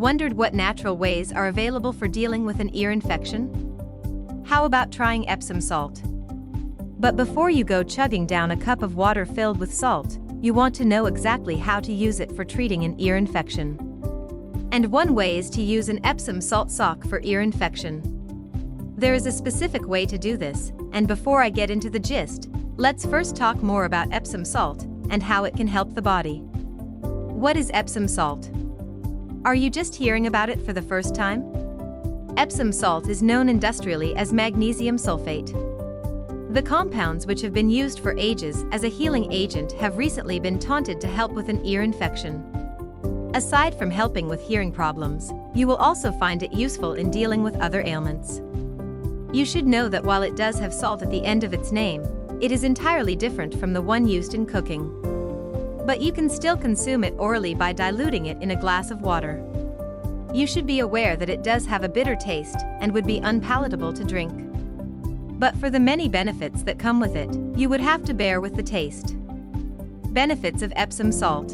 Wondered what natural ways are available for dealing with an ear infection? How about trying Epsom salt? But before you go chugging down a cup of water filled with salt, you want to know exactly how to use it for treating an ear infection. And one way is to use an Epsom salt sock for ear infection. There is a specific way to do this, and before I get into the gist, let's first talk more about Epsom salt and how it can help the body. What is Epsom salt? Are you just hearing about it for the first time? Epsom salt is known industrially as magnesium sulfate. The compounds which have been used for ages as a healing agent have recently been taunted to help with an ear infection. Aside from helping with hearing problems, you will also find it useful in dealing with other ailments. You should know that while it does have salt at the end of its name, it is entirely different from the one used in cooking. But you can still consume it orally by diluting it in a glass of water. You should be aware that it does have a bitter taste and would be unpalatable to drink. But for the many benefits that come with it, you would have to bear with the taste. Benefits of Epsom salt.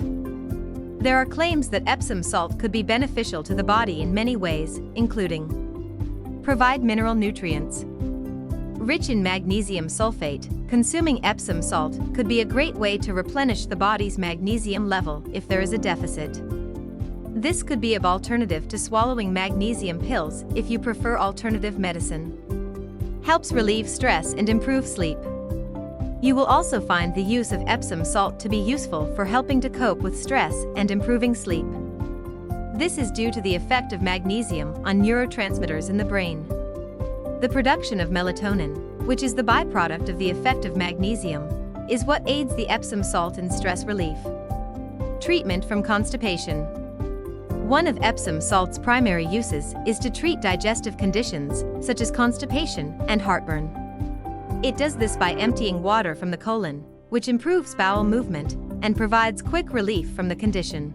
There are claims that Epsom salt could be beneficial to the body in many ways, including provide mineral nutrients. Rich in magnesium sulfate, consuming Epsom salt could be a great way to replenish the body's magnesium level if there is a deficit. This could be an alternative to swallowing magnesium pills if you prefer alternative medicine. Helps relieve stress and improve sleep. You will also find the use of Epsom salt to be useful for helping to cope with stress and improving sleep. This is due to the effect of magnesium on neurotransmitters in the brain. The production of melatonin, which is the byproduct of the effect of magnesium, is what aids the Epsom salt in stress relief. Treatment from constipation. One of Epsom salt's primary uses is to treat digestive conditions such as constipation and heartburn. It does this by emptying water from the colon, which improves bowel movement and provides quick relief from the condition.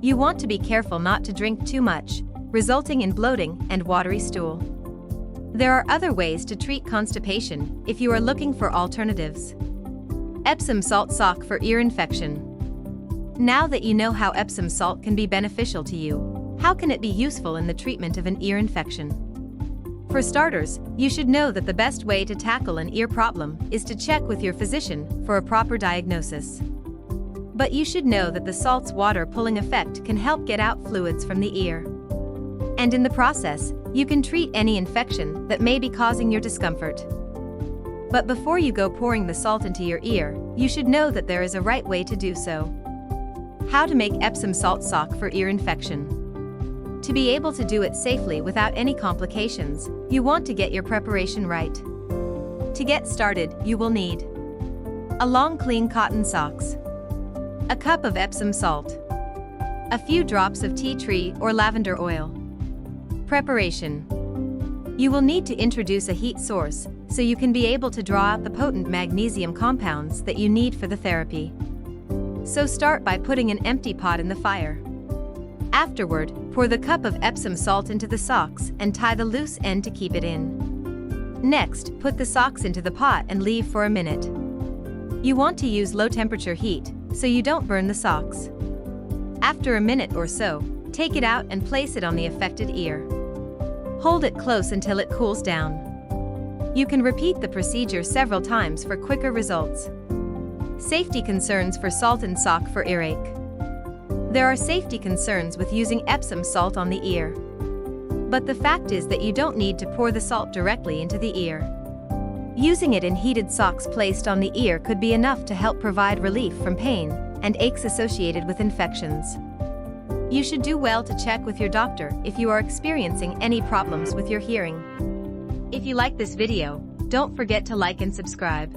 You want to be careful not to drink too much, resulting in bloating and watery stool. There are other ways to treat constipation if you are looking for alternatives. Epsom salt sock for ear infection. Now that you know how Epsom salt can be beneficial to you, how can it be useful in the treatment of an ear infection? For starters, you should know that the best way to tackle an ear problem is to check with your physician for a proper diagnosis. But you should know that the salt's water-pulling effect can help get out fluids from the ear. And in the process, you can treat any infection that may be causing your discomfort. But before you go pouring the salt into your ear, you should know that there is a right way to do so. How to make Epsom salt sock for ear infection. To be able to do it safely without any complications, you want to get your preparation right. To get started, you will need a long clean cotton socks, a cup of Epsom salt, a few drops of tea tree or lavender oil. Preparation. You will need to introduce a heat source so you can be able to draw out the potent magnesium compounds that you need for the therapy. So start by putting an empty pot in the fire. Afterward, pour the cup of Epsom salt into the socks and tie the loose end to keep it in. Next, put the socks into the pot and leave for a minute. You want to use low temperature heat so you don't burn the socks. After a minute or so, take it out and place it on the affected ear. Hold it close until it cools down. You can repeat the procedure several times for quicker results. Safety concerns for salt and sock for earache. There are safety concerns with using Epsom salt on the ear. But the fact is that you don't need to pour the salt directly into the ear. Using it in heated socks placed on the ear could be enough to help provide relief from pain and aches associated with infections. You should do well to check with your doctor if you are experiencing any problems with your hearing. If you like this video, don't forget to like and subscribe.